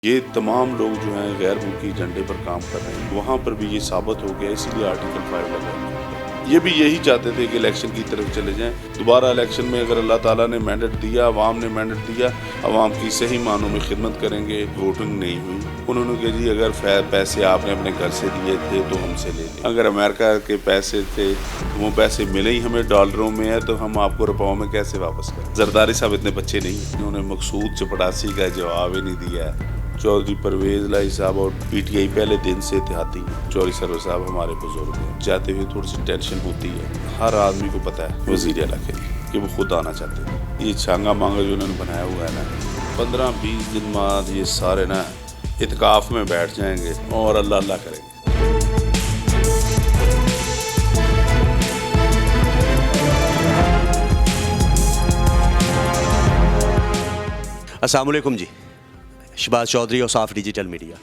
یہ تمام لوگ جو ہیں غیر ملکی ایجنڈے پر کام کر رہے ہیں، وہاں پر بھی یہ ثابت ہو گیا، اسی لیے آرٹیکل 5 لگا ہے۔ یہ بھی یہی چاہتے تھے کہ الیکشن کی طرف چلے جائیں، دوبارہ الیکشن میں اگر اللہ تعالیٰ نے مینڈیٹ دیا، عوام نے مینڈیٹ دیا، عوام کی صحیح معنوں میں خدمت کریں گے۔ ووٹنگ نہیں ہوئی، انہوں نے کہا جی اگر پیسے آپ نے اپنے گھر سے دیے تھے تو ہم سے لے لیں، اگر امریکہ کے پیسے تھے وہ پیسے ملے ہی ہمیں ڈالروں میں ہے تو ہم آپ کو روپوں میں کیسے واپس کریں؟ زرداری صاحب اتنے بچے نہیں ہیں، انہوں نے مقصود چپڑاسی کا جواب ہی نہیں دیا ہے۔ چودھری پرویز الہی صاحب اور پی ٹی آئی پہلے دن سے اتحادی ہیں۔ چودھری سرور صاحب ہمارے بزرگ ہیں، جاتے ہوئے تھوڑی سی ٹینشن ہوتی ہے، ہر آدمی کو پتہ ہے وزیر اعلیٰ کے لیے کہ وہ خود آنا چاہتے ہیں۔ یہ چھانگا مانگا جو انہوں نے بنایا ہوا ہے نا، 15-20 دن بعد یہ سارے نا اعتکاف میں بیٹھ جائیں گے اور اللہ اللہ کریں گے۔ السلام علیکم جی، شہباز چودھری اور صاف ڈیجیٹل میڈیا۔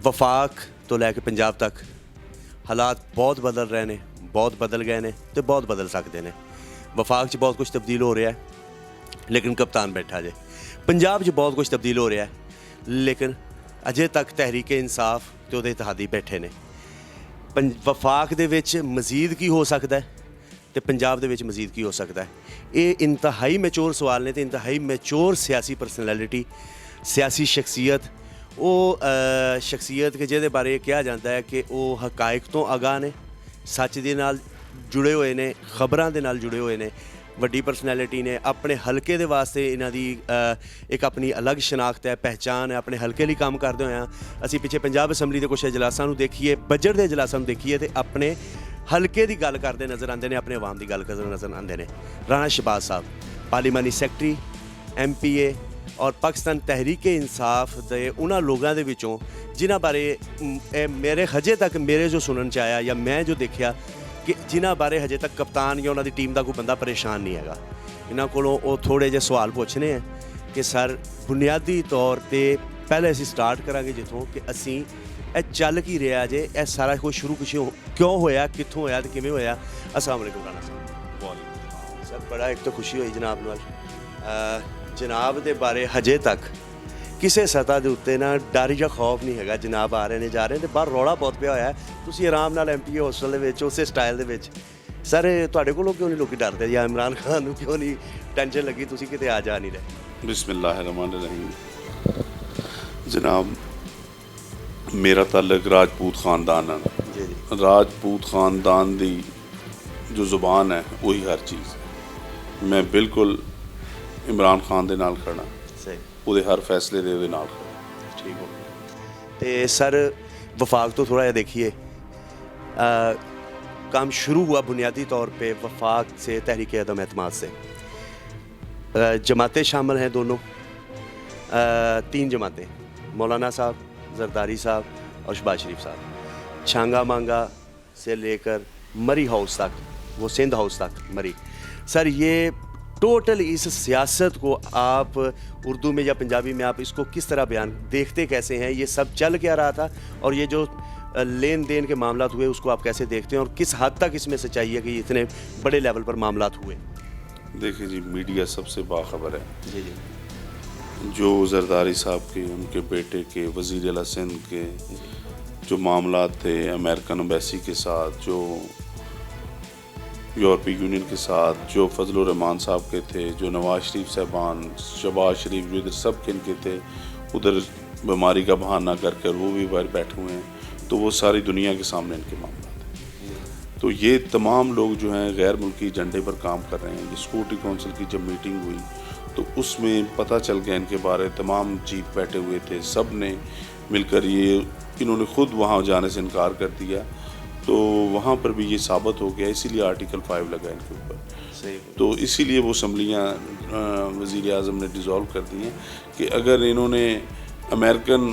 وفاق تو لے کے پنجاب تک حالات بہت بدل رہے ہیں، بہت بدل گئے ہیں تو بہت بدل سکتے ہیں۔ وفاق چ بہت کچھ تبدیل ہو رہا ہے لیکن کپتان بیٹھا جے، پنجاب چ بہت کچھ تبدیل ہو رہا ہے لیکن اجے تک تحریک انصاف تے وہ اتحادی بیٹھے نے۔ وفاق دے وچ مزید کی ہو سکتا ہے تے پنجاب دے وچ مزید کی ہو سکتا ہے؟ یہ انتہائی میچور سوال نے تے انتہائی میچور سیاسی پرسنالٹی، سیاسی شخصیت، وہ شخصیت کے جہدے بارے کہا جاتا ہے کہ وہ حقائق تو آگاہ نے، سچ دے نال جڑے ہوئے نے، خبراں دے نال جڑے ہوئے نے، وڈی پرسنالٹی نے، اپنے حلقے دے واسطے انہاں دی ایک اپنی الگ شناخت ہے، پہچان ہے، اپنے حلقے لیے کام کرتے ہوئے ہیں۔ اسی پیچھے پنجاب اسمبلی دے کچھ اجلاساں نوں دیکھیے، بجٹ دے اجلاساں نوں دیکھیے تے اپنے حلقے دی گل کرتے نظر آتے ہیں، اپنے عوام دی گل کرتے نظر آتے ہیں۔ رانا شہباز صاحب پارلیمانی سیکٹری، ایم پی اے اور پاکستان تحریک انصاف دے انہاں لوگاں دے وچوں جنہاں بارے میرے ہجے تک میرے جو سنن چ آیا یا میں جو دیکھیا کہ جنہاں بارے ہجے تک کپتان یا انہاں دی ٹیم دا کوئی بندہ پریشان نہیں ہے۔ انہاں کولوں وہ تھوڑے جے سوال پوچھنے ہیں کہ سر بنیادی طور تے پہلے اسی سٹارٹ کریں گے جتوں کہ اسی اے چل کی رہا جے، اے سارا کچھ شروع کیوں ہویا، کتوں ہویا تے کیویں ہویا؟ السلام علیکم رانا صاحب۔ سر بڑا ایک تو خوشی ہوئی جناب نال، جناب دے بارے ہجے تک کسے سطح دے اتنے نا ڈر یا خوف نہیں ہے۔ جناب آ رہے نے جا رہے ہیں، باہر رولا بہت پیا ہوا ہے، تسی آرام نال ایم پی اے ہوسٹل دے وچ اسے سٹائل دے وچ۔ سر تواڈے کولوں کیوں نہیں لوکی ڈرتے یا عمران خان نوں کیوں نہیں ٹینشن لگی تسی کتے آ جا نہیں رہے؟ بسم اللہ الرحمن الرحیم۔ جناب میرا تعلق راجپوت خاندان ہے، جی جی، راجپوت خاندان دی جو زبان ہے وہی ہر چیز ہے۔ میں بالکل عمران خان دے نال کھڑا، صحیح، وہ ہر فیصلے دے نال کھڑا۔ ٹھیک ہو تے سر وفاق تو تھوڑا جا دیکھیے، کام شروع ہوا بنیادی طور پہ وفاق سے، تحریک عدم اعتماد سے۔ جماعتیں شامل ہیں دونوں، 3 جماعتیں، مولانا صاحب، زرداری صاحب اور شہباز شریف صاحب۔ چھانگا مانگا سے لے کر مری ہاؤس تک، وہ سندھ ہاؤس تک مری۔ سر یہ ٹوٹل اس سیاست کو آپ اردو میں یا پنجابی میں آپ اس کو کس طرح بیان دیکھتے کیسے ہیں؟ یہ سب چل کیا رہا تھا اور یہ جو لین دین کے معاملات ہوئے اس کو آپ کیسے دیکھتے ہیں اور کس حد تک اس میں سچائی ہے کہ اتنے بڑے لیول پر معاملات ہوئے؟ دیکھیں جی، میڈیا سب سے باخبر ہے۔ جی جی، جو زرداری صاحب کے، ان کے بیٹے کے، وزیر اعلیٰ سندھ کے جو معاملات تھے امریکن امبیسی کے ساتھ، جو یورپی یونین کے ساتھ، جو فضل الرحمان صاحب کے تھے، جو نواز شریف صاحبان، شہباز شریف جو ادھر سب کے ان کے تھے، ادھر بیماری کا بہانہ کر کر وہ بھی باہر بیٹھے ہوئے ہیں، تو وہ ساری دنیا کے سامنے ان کے معاملات ہیں۔ تو یہ تمام لوگ جو ہیں غیر ملکی ایجنڈے پر کام کر رہے ہیں۔ یہ سیکورٹی کونسل کی جب میٹنگ ہوئی تو اس میں پتہ چل گیا ان کے بارے، تمام چیف بیٹھے ہوئے تھے، سب نے مل کر انہوں نے خود وہاں جانے سے انکار کر دیا، تو وہاں پر بھی یہ ثابت ہو گیا، اسی لیے آرٹیکل 5 لگا ان کے اوپر۔ تو اسی لیے وہ اسمبلیاں وزیر اعظم نے ڈیزالو کر دی ہیں کہ اگر انہوں نے امریکن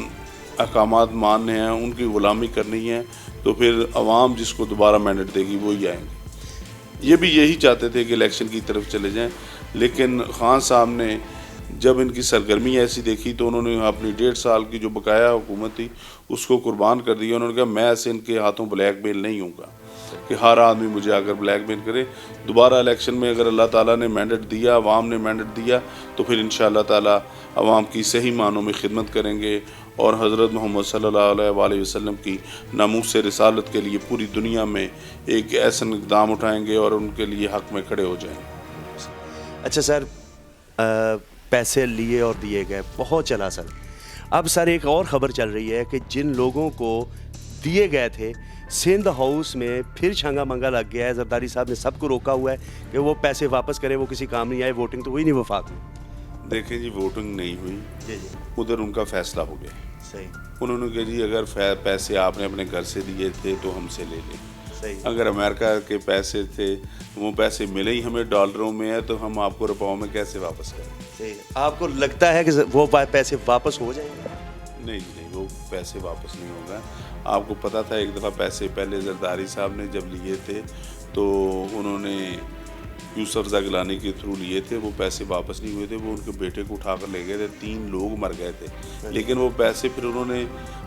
احکامات ماننے ہیں، ان کی غلامی کرنی ہے، تو پھر عوام جس کو دوبارہ مینڈیٹ دے گی وہی آئیں گے۔ یہ بھی یہی چاہتے تھے کہ الیکشن کی طرف چلے جائیں، لیکن خان صاحب نے جب ان کی سرگرمی ایسی دیکھی تو انہوں نے اپنی 1.5 سال کی جو بقایا حکومت تھی اس کو قربان کر دیا۔ انہوں نے کہا میں ایسے ان کے ہاتھوں بلیک میل نہیں ہوں گا، کہ ہر آدمی مجھے اگر بلیک میل کرے. دوبارہ الیکشن میں اگر اللہ تعالیٰ نے مینڈیٹ دیا, عوام نے مینڈیٹ دیا, تو پھر انشاءاللہ تعالیٰ عوام کی صحیح معنوں میں خدمت کریں گے اور حضرت محمد صلی اللہ علیہ وآلہ وسلم کی ناموس رسالت کے لیے پوری دنیا میں ایک ایسا اقدام اٹھائیں گے اور ان کے لیے حق میں کھڑے ہو جائیں گے. اچھا سر, پیسے لیے اور دیے گئے بہت چلا سر. اب سر ایک اور خبر چل رہی ہے کہ جن لوگوں کو دیے گئے تھے سندھ ہاؤس میں پھر چھنگا منگا لگ گیا ہے. زرداری صاحب نے سب کو روکا ہوا ہے کہ وہ پیسے واپس کریں, وہ کسی کام نہیں آئے. ووٹنگ تو ہوئی نہیں وفاق میں. دیکھیں جی, ووٹنگ نہیں ہوئی, جی ادھر ان کا فیصلہ ہو گیا. صحیح. انہوں نے کہا جی اگر پیسے آپ نے اپنے گھر سے دیے تھے تو ہم سے لے لیں. صحیح. اگر امریکہ کے پیسے تھے, وہ پیسے ملے ہی ہمیں ڈالروں میں ہے, تو ہم آپ کو روپاؤں میں کیسے واپس کریں. صحیح. آپ کو لگتا ہے کہ وہ پیسے واپس ہو جائیں گے؟ نہیں, وہ پیسے واپس نہیں ہوگا. آپ کو پتہ تھا ایک دفعہ پیسے پہلے زرداری صاحب نے جب لیے تھے تو انہوں نے یوسف زگلانی کے تھرو لیے تھے, وہ پیسے واپس نہیں ہوئے تھے. وہ ان کے بیٹے کو اٹھا کر لے گئے تھے, 3 لوگ مر گئے تھے. لیکن وہ پیسے پھر انہوں نے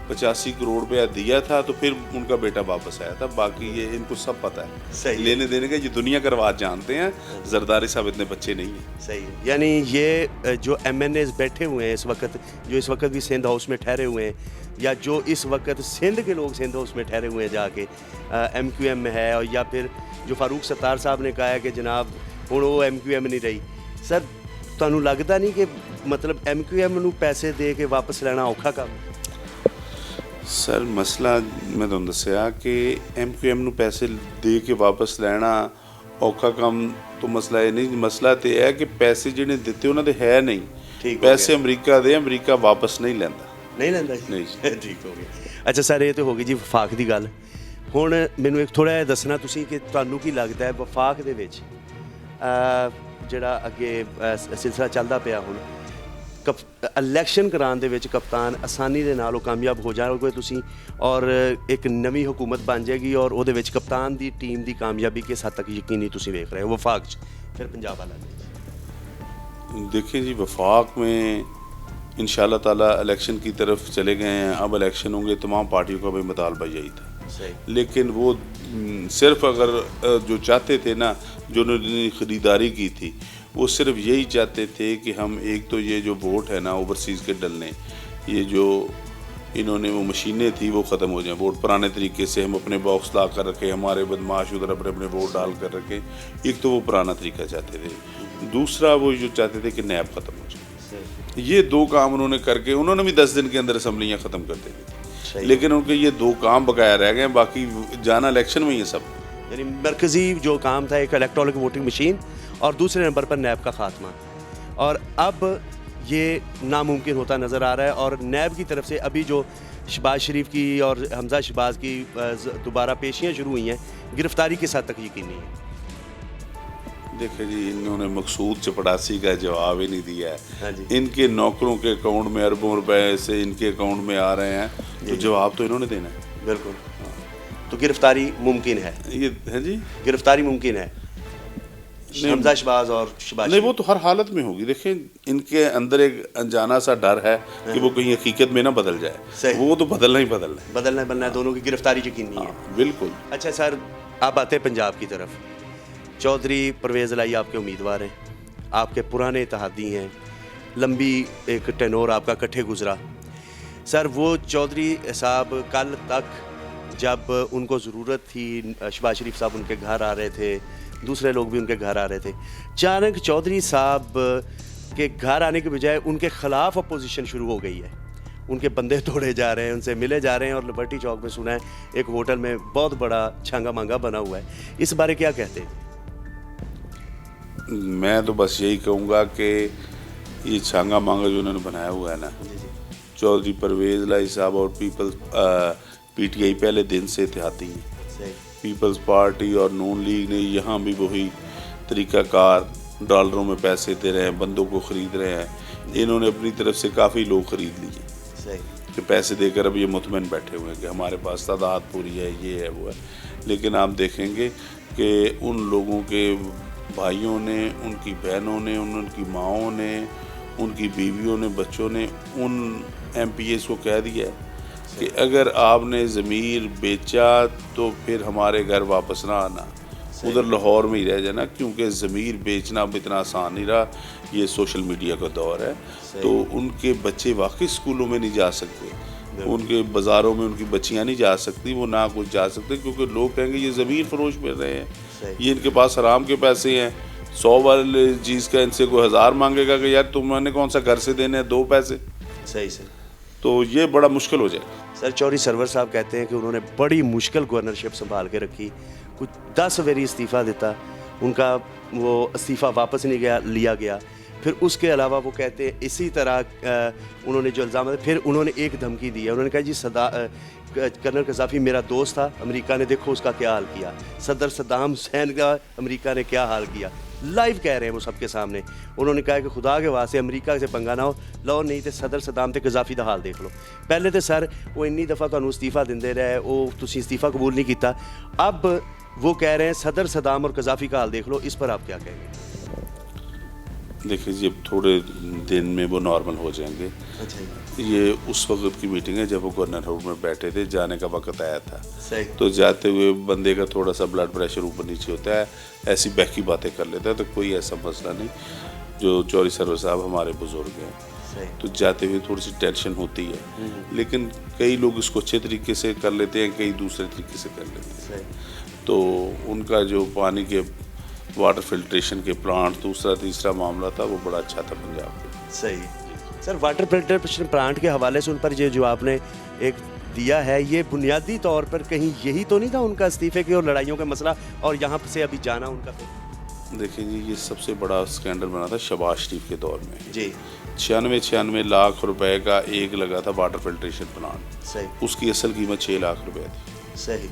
85 کروڑ روپیہ دیا تھا تو پھر ان کا بیٹا واپس آیا تھا. باقی یہ ان کو سب پتہ ہے, لینے دینے کا یہ دنیا کا رواج جانتے ہیں. زرداری صاحب اتنے بچے نہیں ہیں. صحیح. یعنی یہ جو ایم این ایز بیٹھے ہوئے ہیں اس وقت, جو اس وقت بھی سندھ ہاؤس میں ٹھہرے ہوئے ہیں, یا جو اس وقت سندھ کے لوگ سندھ ہاؤس میں ٹھہرے ہوئے ہیں جا کے ایم کیو ایم میں ہے, اور یا پھر جو فاروق ستار صاحب نے کہا ہے کہ جناب ہوں وہ ایم کیو ایم نہیں رہی. سر تانوں لگتا نہیں کہ مطلب ایم کیو ایم نو پیسے دے کے واپس لینا اوکھا کام؟ سر مسئلہ میں تمہیں دسیا کہ ایم کیو ایم نو پیسے دے کے واپس لینا اوکھا کام تو مسئلہ یہ نہیں. مسئلہ تو یہ ہے کہ پیسے جنہیں دیتے انہوں نے ہے نہیں. پیسے امریکہ دے, امریکہ واپس نہیں لینا. نہیں لینا نہیں. ٹھیک ہو گیا. اچھا سر, یہ تو ہو گئی جی وفاق دی گل. ہن مینوں ایک تھوڑا جہا دسنا تسی کہ تانوں کی لگدا ہے وفاق دے وچ جڑا اگے سلسلہ چلدا پیا ہن الیکشن کران دے وچ کپتان آسانی دے نال کامیاب ہو جاؤ گے تسی, اور ایک نویں حکومت بن جائے گی اور او دے وچ کپتان دی ٹیم دی کامیابی کس حد تک یقینی تسی ویکھ رہے ہو وفاق چ پھر پنجاب والا نے؟ دیکھیں جی, وفاق میں انشاءاللہ تعالیٰ الیکشن کی طرف چلے گئے ہیں. اب الیکشن ہوں گے, تمام پارٹیوں کا بھی مطالبہ یہی تھا. لیکن وہ صرف اگر جو چاہتے تھے نا, جو انہوں نے خریداری کی تھی, وہ صرف یہی چاہتے تھے کہ ہم ایک تو یہ جو ووٹ ہے نا اوورسیز کے ڈلنے, یہ جو انہوں نے وہ مشینیں تھی وہ ختم ہو جائیں. ووٹ پرانے طریقے سے ہم اپنے باکس لا کر رکھے, ہمارے بدماش ادھر اپنے ووٹ ڈال کر رکھے. ایک تو وہ پرانا طریقہ چاہتے تھے. دوسرا وہ جو چاہتے تھے کہ نیب ختم ہو جائے. یہ 2 کام انہوں نے کر کے, انہوں نے بھی 10 دن کے اندر اسمبلیاں ختم کر دی تھی, لیکن ان کے یہ 2 کام بقایا رہ گئے. باقی جانا الیکشن میں یہ سب. یعنی مرکزی جو کام تھا ایک الیکٹرانک ووٹنگ مشین, اور دوسرے نمبر پر نیب کا خاتمہ, اور اب یہ ناممکن ہوتا نظر آ رہا ہے. اور نیب کی طرف سے ابھی جو شہباز شریف کی اور حمزہ شہباز کی دوبارہ پیشیاں شروع ہوئی ہیں, گرفتاری کس حد تک یقینی ہے؟ دیکھیں جی, انہوں نے مقصود چپڑاسی کا جواب ہی نہیں دیا ہے. ان کے نوکروں کے اکاؤنٹ میں اربوں روپے سے ان کے اکاؤنٹ میں آ رہے ہیں, تو جواب تو انہوں نے دینا ہے. بالکل. تو گرفتاری ممکن ہے؟ یہ ہے جی, گرفتاری ممکن ہے حمزہ شہباز اور شہباز. نہیں, وہ تو ہر حالت میں ہوگی. دیکھیں ان کے اندر ایک انجانا سا ڈر ہے کہ وہ کہیں حقیقت میں نہ بدل جائے. وہ تو بدلنا ہی بدلنا ہے. دونوں کی گرفتاری یقینی ہے. بالکل. اچھا سر, آپ آتے ہیں پنجاب کی طرف. چودھری پرویز الہی آپ کے امیدوار ہیں, آپ کے پرانے اتحادی ہیں, لمبی ایک ٹینور آپ کا کٹھے گزرا. سر وہ چودھری صاحب کل تک جب ان کو ضرورت تھی, شہباز شریف صاحب ان کے گھر آ رہے تھے, دوسرے لوگ بھی ان کے گھر آ رہے تھے, اچانک چودھری صاحب کے گھر آنے کے بجائے ان کے خلاف اپوزیشن شروع ہو گئی ہے. ان کے بندے توڑے جا رہے ہیں, ان سے ملے جا رہے ہیں, اور لبرٹی چوک میں سنا ہے ایک ہوٹل میں بہت بڑا چھانگا مانگا بنا ہوا ہے. اس بارے کیا کہتے ہیں؟ میں تو بس یہی کہوں گا کہ یہ چھانگا مانگا جو انہوں نے بنایا ہوا ہے نا, چودھری پرویز الہی صاحب اور پی ٹی آئی پہلے دن سے اتحادی ہیں. پیپلز پارٹی اور نون لیگ نے یہاں بھی وہی طریقہ کار, ڈالروں میں پیسے دے رہے ہیں, بندوں کو خرید رہے ہیں. انہوں نے اپنی طرف سے کافی لوگ خرید لیے کہ پیسے دے کر اب یہ مطمئن بیٹھے ہوئے ہیں کہ ہمارے پاس تعداد پوری ہے, یہ ہے وہ ہے. لیکن آپ دیکھیں گے کہ ان لوگوں کے بھائیوں نے, ان کی بہنوں نے, ان کی ماؤں نے, ان کی بیویوں نے, بچوں نے ان ایم پی ایس کو کہہ دیا ہے کہ اگر آپ نے ضمیر بیچا تو پھر ہمارے گھر واپس نہ آنا، ادھر لاہور میں ہی رہ جانا، کیونکہ ضمیر بیچنا اب اتنا آسان نہیں رہا، یہ سوشل میڈیا کا دور ہے۔ تو ان کے بچے واقعی اسکولوں میں نہیں جا سکتے، ان کے بازاروں میں ان کی بچیاں نہیں جا سکتی، وہ نہ کچھ جا سکتے، کیونکہ لوگ کہیں گے یہ ضمیر فروش مل رہے ہیں، یہ ان کے پاس حرام کے پیسے ہیں، 100 والے چیز کا ان سے کوئی 1000 مانگے گا کہ یار تم نے کون سا گھر سے دینے ہیں 2 پیسے، صحیح تو یہ بڑا مشکل ہو جائے گا۔ سر چودھری سرور صاحب کہتے ہیں کہ انہوں نے بڑی مشکل گورنرشپ سنبھال کے رکھی، کچھ 10 ویری استعفیٰ دیتا، ان کا وہ استعفیٰ واپس نہیں لیا گیا، پھر اس کے علاوہ وہ کہتے ہیں اسی طرح انہوں نے جو الزامات، پھر انہوں نے ایک دھمکی دی ہے، انہوں نے کہا جی کرنل قذافی میرا دوست تھا، امریکہ نے دیکھو اس کا کیا حال کیا، صدر صدام حسین کا امریکہ نے کیا حال کیا، لائیو کہہ رہے ہیں وہ سب کے سامنے۔ انہوں نے کہا کہ خدا کے واسطے امریکہ سے پنگا نہ ہو، لو نہیں تے صدر صدام تے قذافی دا حال دیکھ لو۔ پہلے تے سر وہ انی دفعہ تانوں استعفیٰ دیندے رہے، وہ تسی استعفیٰ قبول نہیں کیتا، اب وہ کہہ رہے ہیں صدر صدام اور قذافی کا حال دیکھ لو، اس پر آپ کیا کہیں گے؟ دیکھیں جی اب تھوڑے دن میں وہ نارمل ہو جائیں گے۔ یہ اس وقت کی میٹنگ ہے جب وہ گورنر ہاؤس میں بیٹھے تھے، جانے کا وقت آیا تھا، تو جاتے ہوئے بندے کا تھوڑا سا بلڈ پریشر اوپر نیچے ہوتا ہے، ایسی بہکی باتیں کر لیتا ہے، تو کوئی ایسا مسئلہ نہیں۔ جو چودھری سرور صاحب ہمارے بزرگ ہیں، تو جاتے ہوئے تھوڑی سی ٹینشن ہوتی ہے، لیکن کئی لوگ اس کو اچھے طریقے سے کر لیتے ہیں، کئی دوسرے طریقے سے کر لیتے ہیں۔ تو ان کا جو پانی کے واٹر فلٹریشن کے پلانٹ دوسرا تیسرا معاملہ تھا، وہ بڑا اچھا تھا پنجاب کا۔ صحیح سر، واٹر فلٹریشن پلانٹ کے حوالے سے ان پر یہ جو آپ نے ایک دیا ہے، یہ بنیادی طور پر کہیں یہی تو نہیں تھا ان کا استعفے کی اور لڑائیوں کا مسئلہ، اور یہاں سے ابھی جانا ان کا؟ دیکھیں جی یہ سب سے بڑا اسکینڈل بنا تھا شہباز شریف کے دور میں جی، 96 لاکھ روپے کا ایک لگا تھا واٹر فلٹریشن پلانٹ، صحیح، اس کی اصل قیمت 6 لاکھ روپے تھی، صحیح،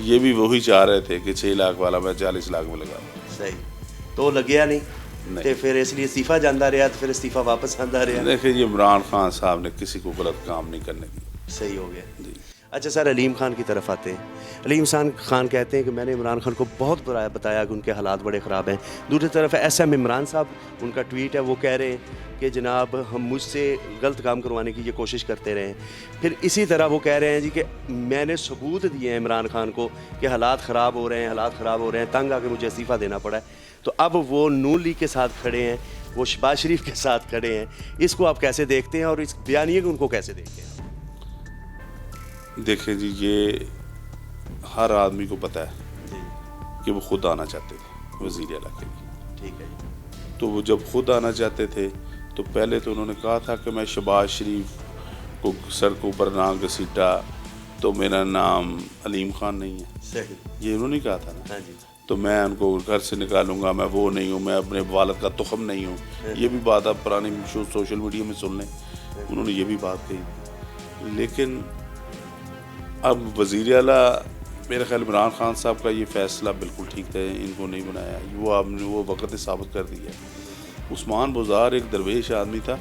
یہ بھی وہی چاہ رہے تھے کہ 6 لاکھ والا میں 40 لاکھ میں لگا دوں، صحیح، تو لگیا نہیں تے پھر اس لیے استعفیٰ جانا رہا، تو پھر استعفیٰ واپس آتا رہا۔ دیکھیں یہ عمران خان صاحب نے کسی کو غلط کام نہیں کرنے دی۔ صحیح ہو گیا جی اچھا سر، علیم خان کی طرف آتے ہیں۔ علیم خان کہتے ہیں کہ میں نے عمران خان کو بہت بتایا کہ ان کے حالات بڑے خراب ہیں۔ دوسری طرف ایس ایم عمران صاحب، ان کا ٹویٹ ہے، وہ کہہ رہے ہیں کہ جناب ہم مجھ سے غلط کام کروانے کی یہ کوشش کرتے رہے ہیں۔ پھر اسی طرح وہ کہہ رہے ہیں جی کہ میں نے ثبوت دیے ہیں عمران خان کو کہ حالات خراب ہو رہے ہیں، تنگ آ کے مجھے استعفیٰ دینا پڑا ہے۔ تو اب وہ نون لیگ کے ساتھ کھڑے ہیں، وہ شہباز شریف کے ساتھ کھڑے ہیں، اس کو آپ کیسے دیکھتے ہیں اور اس بیانیے کو ان کو کیسے دیکھتے ہیں؟ دیکھیں جی یہ ہر آدمی کو پتہ ہے کہ وہ خود آنا چاہتے تھے وزیر اعلیٰ کے لیے، ٹھیک ہے جی، تو وہ جب خود آنا چاہتے تھے تو پہلے تو انہوں نے کہا تھا کہ میں شہباز شریف کو سر کو اوپر نہ گھسیٹا تو میرا نام علیم خان نہیں ہے، صحیح، یہ انہوں نے کہا تھا نا، ہاں جی، تو میں ان کو گھر سے نکالوں گا، میں وہ نہیں ہوں، میں اپنے والد کا تخم نہیں ہوں، یہ بھی بات آپ پرانی سوشل میڈیا میں سن لیں، انہوں نے یہ بھی بات کہی۔ لیکن اب وزیر اعلیٰ میرا خیال عمران خان صاحب کا یہ فیصلہ بالکل ٹھیک تھا، ان کو نہیں بنایا، وہ آپ نے وہ وقت ثابت کر دیا۔ عثمان بزار ایک درویش آدمی تھا،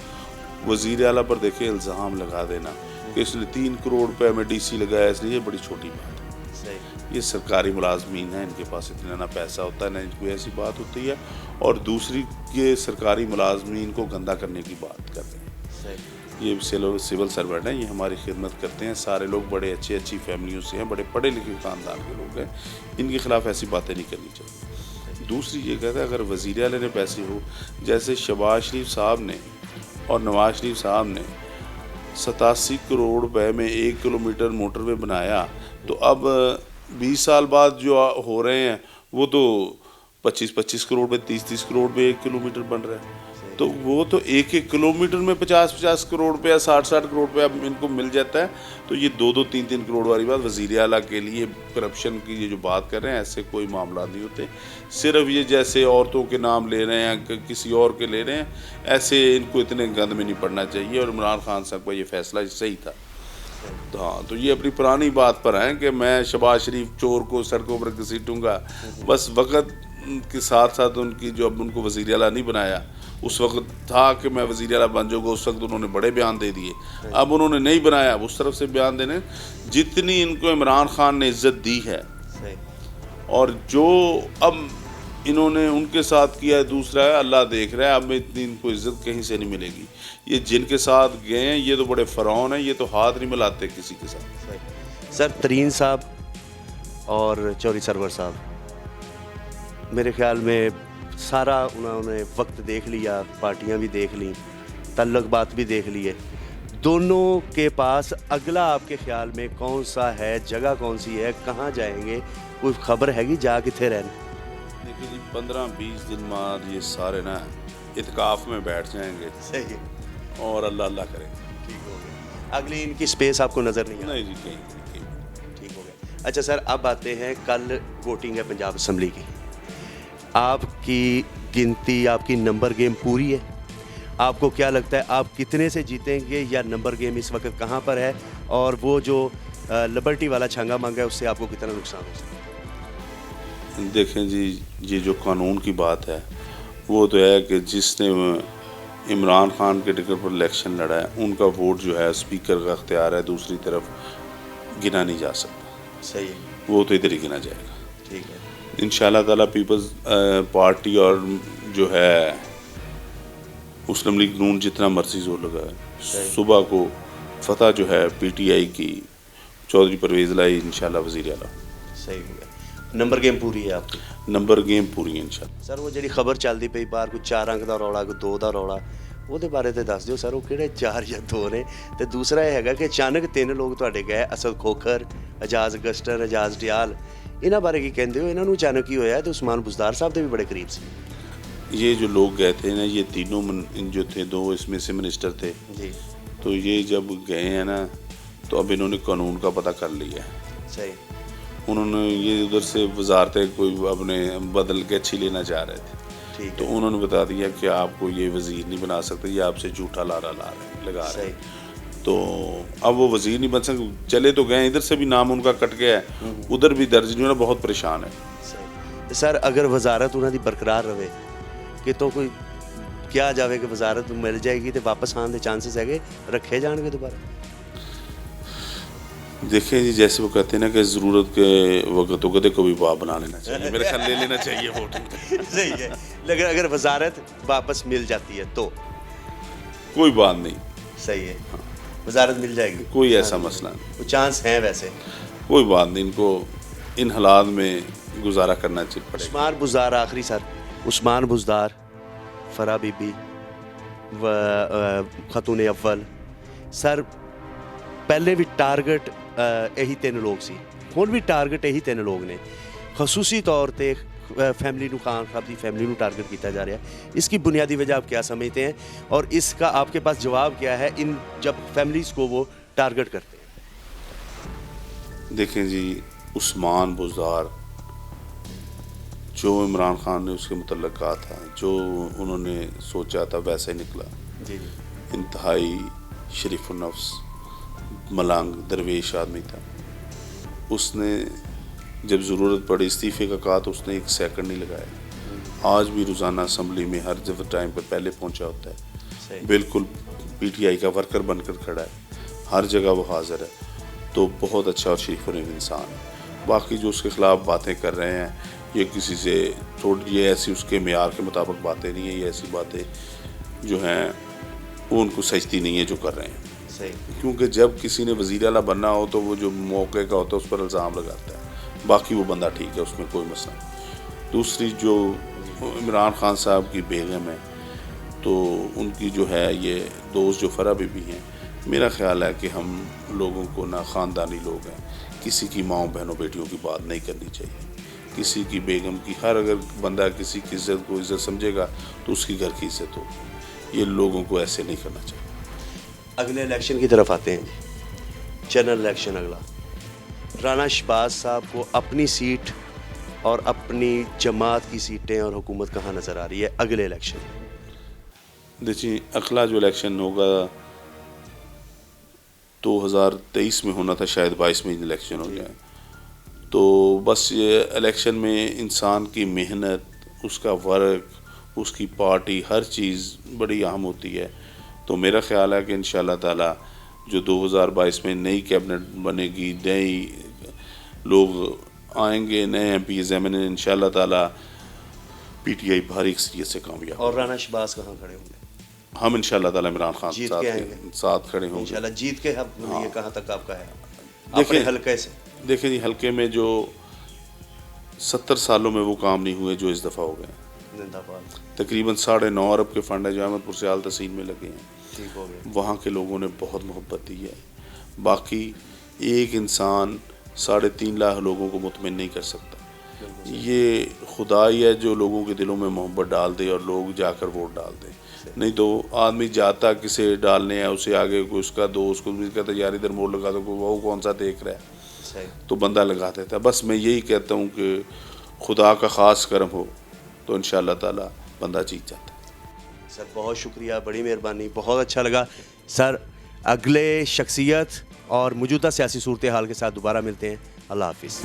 وزیر اعلیٰ پر دیکھے الزام لگا دینا کہ اس نے 3 کروڑ روپے میں ڈی سی لگایا، اس لیے یہ بڑی چھوٹی بات ہے۔ یہ سرکاری ملازمین ہیں، ان کے پاس اتنا نہ پیسہ ہوتا ہے نہ ان کو ایسی بات ہوتی ہے، اور دوسری یہ سرکاری ملازمین کو گندہ کرنے کی بات کرتے ہیں۔ یہ سول سرونٹ ہیں، یہ ہماری خدمت کرتے ہیں، سارے لوگ بڑے اچھی فیملیوں سے ہیں، بڑے پڑھے لکھے خاندان کے لوگ ہیں، ان کے خلاف ایسی باتیں نہیں کرنی چاہیے۔ دوسری یہ کہتا ہے اگر وزیر اعلیٰ نے پیسے ہو، جیسے شہباز شریف صاحب نے اور نواز شریف صاحب نے 87 کروڑ روپے میں 1 کلومیٹر موٹر وے بنایا، تو اب 20 سال بعد جو ہو رہے ہیں وہ تو 25 کروڑ پہ 30 کروڑ پہ 1 کلومیٹر بن رہا ہے، تو وہ تو 1 کلومیٹر میں 50 کروڑ روپیہ 60 کروڑ روپیہ ان کو مل جاتا ہے، تو یہ 2-3 کروڑ والی بات وزیر اعلیٰ کے لیے کرپشن کی یہ جو بات کر رہے ہیں، ایسے کوئی معاملات نہیں ہوتے، صرف یہ جیسے عورتوں کے نام لے رہے ہیں کسی اور کے لے رہے ہیں، ایسے ان کو اتنے گند میں نہیں پڑنا چاہیے، اور عمران خان صاحب کا یہ فیصلہ صحیح تھا۔ ہاں تو یہ اپنی پرانی بات پر ہیں کہ میں شہباز شریف چور کو سر کو اوپر گھسیٹوں گا، بس وقت کے ساتھ ساتھ ان کی جو اب ان کو وزیر اعلیٰ نہیں بنایا، اس وقت تھا کہ میں وزیر اعلیٰ بن جاؤں گا، اس وقت انہوں نے بڑے بیان دے دیے، اب انہوں نے نہیں بنایا، اس طرف سے بیان دینے جتنی ان کو عمران خان نے عزت دی ہے، اور جو اب انہوں نے ان کے ساتھ کیا ہے، دوسرا ہے اللہ دیکھ رہا ہے، اب میں اتنی ان کو عزت کہیں سے نہیں ملے گی. یہ جن کے ساتھ گئے ہیں یہ تو بڑے فرعون ہیں، یہ تو ہاتھ نہیں ملاتے کسی کے ساتھ. سر ترین صاحب اور چوری سرور صاحب میرے خیال میں سارا انہوں نے وقت دیکھ لیا، پارٹیاں بھی دیکھ لیں، تعلق بات بھی دیکھ لیے. دونوں کے پاس اگلا آپ کے خیال میں کون سا ہے، جگہ کون سی ہے، کہاں جائیں گے، کوئی خبر ہے گی جا کتنے رہنا؟ دیکھیے جی 15-20 دن بعد یہ سارے نا اعتکاف میں بیٹھ جائیں گے صحیح ہے، اور اللہ اللہ کریں گے. ٹھیک ہو گیا. اگلی ان کی سپیس آپ کو نظر نہیں آئی؟ نہیں جی کہیں نہیں. ٹھیک ہو گیا. اچھا سر اب آتے ہیں، کل ووٹنگ ہے پنجاب اسمبلی کی. آپ کی گنتی، آپ کی نمبر گیم پوری ہے؟ آپ کو کیا لگتا ہے آپ کتنے سے جیتیں گے، یا نمبر گیم اس وقت کہاں پر ہے، اور وہ جو لبرٹی والا چھنگا مانگا ہے اس سے آپ کو کتنا نقصان ہو سکتا ہے؟ دیکھیں جی یہ جو قانون کی بات ہے وہ تو ہے کہ جس نے عمران خان کے ٹکٹ پر الیکشن لڑا ہے ان کا ووٹ جو ہے اسپیکر کا اختیار ہے، دوسری طرف گنا نہیں جا سکتا. صحیح ہے، وہ تو ادھر ہی گنا جائے گا. ٹھیک ہے. انشاءاللہ تعالیٰ پیپلز پارٹی اور جو ہے مسلم لیگ نون جتنا مرضی زور لگا ہے، صبح کو فتح جو ہے پی ٹی آئی کی چودھری پرویز لائی انشاءاللہ وزیر اعلیٰ. صحیح ہو گیا. نمبر گیم پوری ہے آپ کی؟ نمبر گیم پوری ہے انشاءاللہ. سر وہ جڑی خبر چلتی پئی باہر کوئی 4 ਅੰਕ ਦਾ ਰੌਲਾ، کوئی 2 ਦਾ ਰੌਲਾ، ਉਹਦੇ ਬਾਰੇ ਤੇ ਦੱਸ ਦਿਓ ਸਰ ਉਹ ਕਿਹੜੇ 4 ਜਾਂ 2 ਨੇ. ਤੇ ਦੂਸਰਾ ਇਹ ਹੈਗਾ ਕਿ ਅਚਾਨਕ 3 ਲੋਕ ਤੁਹਾਡੇ ਗਏ، ਅਸਦ ਖੋਖਰ, ਅਜਾਜ਼ ਅਗਸਟਰ, ਅਜਾਜ਼ ਡਿਆਲ، ਇਹਨਾਂ ਬਾਰੇ ਕੀ ਕਹਿੰਦੇ ਹੋ؟ ਇਹਨਾਂ ਨੂੰ ਅਚਾਨਕ ਕੀ ਹੋਇਆ؟ ਤੇ ਉਸਮਾਨ ਬੁਜ਼ਦਾਰ ਸਾਹਿਬ ਦੇ ਵੀ ਬੜੇ ਕਰੀਬ ਸੀ. یہ جو لوگ گئے تھے نا یہ تینوں جو تھے، 2 اس میں سے منسٹر تھے، جی تو یہ جب گئے ہیں نا تو اب انہوں نے قانون کا پتہ کر لیا ہے. صحیح. انہوں نے یہ ادھر سے وزارتیں کوئی اپنے بدل کے اچھی لینا چاہ رہے تھے، ٹھیک تو انہوں نے بتا دیا کہ آپ کو یہ وزیر نہیں بنا سکتے، یہ آپ سے جھوٹا لارا لگا رہے ہیں. تو اب وہ وزیر نہیں بن سکتے. چلے تو گئے، ادھر سے بھی نام ان کا کٹ گیا ہے، ادھر بھی درج نہیں ہونا، بہت پریشان ہے. صحیح. سر اگر وزارت انہوں کی برقرار رہے کہ تو کوئی کیا جاوے کہ وزارت مل جائے گی تو واپس آنے کے چانسز ہے رکھے جان گے دوبارہ؟ دیکھیں جی جیسے وہ کہتے ہیں نا کہ ضرورت کے وقت گدھے کو بھی باپ بنا لینا چاہیے، میرے خیال لے لینا چاہیے ووٹ. صحیح ہے. لیکن اگر وزارت واپس مل جاتی ہے تو کوئی بات نہیں. صحیح ہے، وزارت مل جائے گی، کوئی ایسا مسئلہ نہیں. وہ چانس ہیں ویسے. کوئی بات نہیں، ان کو ان حالات میں گزارا کرنا چاہیے پڑے گا. عثمان بزدار آخری سر، عثمان بزدار، فرا بی بی و خاتون اول سر پہلے بھی ٹارگٹ یہی 3 لوگ سی، ہن بھی ٹارگٹ یہی 3 لوگ نے. خصوصی طور پہ فیملی نو، خان صاحب کی فیملی نو ٹارگٹ کیا جا رہا ہے. اس کی بنیادی وجہ آپ کیا سمجھتے ہیں، اور اس کا آپ کے پاس جواب کیا ہے ان جب فیملیز کو وہ ٹارگٹ کرتے ہیں؟ دیکھیں جی عثمان بزدار جو عمران خان نے اس کے متعلق کہا تھا، جو انہوں نے سوچا تھا ویسا ہی نکلا. جی جی. انتہائی شریف النفس ملنگ درویش آدمی تھا. اس نے جب ضرورت پڑی استعفے کا کہا تو اس نے 1 سیکنڈ نہیں لگایا. آج بھی روزانہ اسمبلی میں ہر دفعہ ٹائم پر پہلے پہنچا ہوتا ہے، بالکل پی ٹی آئی کا ورکر بن کر کھڑا ہے، ہر جگہ وہ حاضر ہے. تو بہت اچھا اور شریف النفس انسان ہے. باقی جو اس کے خلاف باتیں کر رہے ہیں یہ کسی سے تھوڑی، یہ ایسی اس کے معیار کے مطابق باتیں نہیں ہیں، یہ ایسی باتیں جو ہیں وہ ان کو سجتی نہیں ہے جو کر رہے ہیں. کیونکہ جب کسی نے وزیر اعلیٰ بننا ہو تو وہ جو موقع کا ہوتا ہے اس پر الزام لگاتا ہے، باقی وہ بندہ ٹھیک ہے، اس میں کوئی مسئلہ نہیں. دوسری جو عمران خان صاحب کی بیگم ہے تو ان کی جو ہے یہ دوست جو فرا بی بی ہیں، میرا خیال ہے کہ ہم لوگوں کو نہ خاندانی لوگ ہیں، کسی کی ماؤں بہنوں بیٹیوں کی بات نہیں کرنی چاہیے. کسی کی بیگم کی، ہر اگر بندہ کسی کی عزت کو عزت سمجھے گا تو اس کی گھر کی عزت ہو. یہ لوگوں کو ایسے نہیں کرنا چاہیے. اگلے الیکشن کی طرف آتے ہیں جی. جنرل الیکشن اگلا. رانا شہباز صاحب کو اپنی سیٹ اور اپنی جماعت کی سیٹیں اور حکومت کہاں نظر آ رہی ہے اگلے الیکشن؟ دیکھیے اگلا جو الیکشن ہوگا 2023 میں ہونا تھا، شاید 22 میں الیکشن ہو جائے. تو بس یہ الیکشن میں انسان کی محنت، اس کا ورک، اس کی پارٹی، ہر چیز بڑی اہم ہوتی ہے. تو میرا خیال ہے کہ انشاءاللہ تعالی جو 2022 میں نئی کیبنٹ بنے گی، نئی لوگ آئیں گے، نئے ایم پیز ایم این، انشاءاللہ تعالی PTI بھاری اکثریت سے کامیاب. اور رانا شہباز کہاں کھڑے ہوں گے؟ ہم انشاءاللہ تعالی عمران خان جیت کے آئیں گے. ساتھ کھڑے ہوں گے انشاءاللہ جیت کے یہ کہاں تک آپ کا ہے دیکھیں اپنے حلقے سے؟ دیکھیں جی حلقے میں جو 70 سالوں میں وہ کام نہیں ہوئے جو اس دفعہ ہو گئے. زندہ باد. تقریباً 9.5 ارب کے فنڈ ہے جو احمد پور سیال تحصیل میں لگے ہیں. ٹھیک ہو گیا. وہاں کے لوگوں نے بہت محبت دی ہے. باقی ایک انسان 3.5 لاکھ لوگوں کو مطمئن نہیں کر سکتا. یہ خدا ہی ہے جو لوگوں کے دلوں میں محبت ڈال دے اور لوگ جا کر ووٹ ڈال دیں. نہیں تو آدمی جاتا کسے ڈالنے ہیں اسے آگے کوئی اس کا دو اس کو بھی کہتا یار ادھر موڑ لگا دو وہ کون سا دیکھ رہا ہے تو بندہ لگا دیتا ہے. بس میں یہی کہتا ہوں کہ خدا کا خاص کرم ہو تو انشاءاللہ تعالی بندہ جیت جاتا ہے. سر بہت شکریہ, بڑی مہربانی, بہت اچھا لگا سر. اگلے شخصیت اور موجودہ سیاسی صورتحال کے ساتھ دوبارہ ملتے ہیں. اللہ حافظ.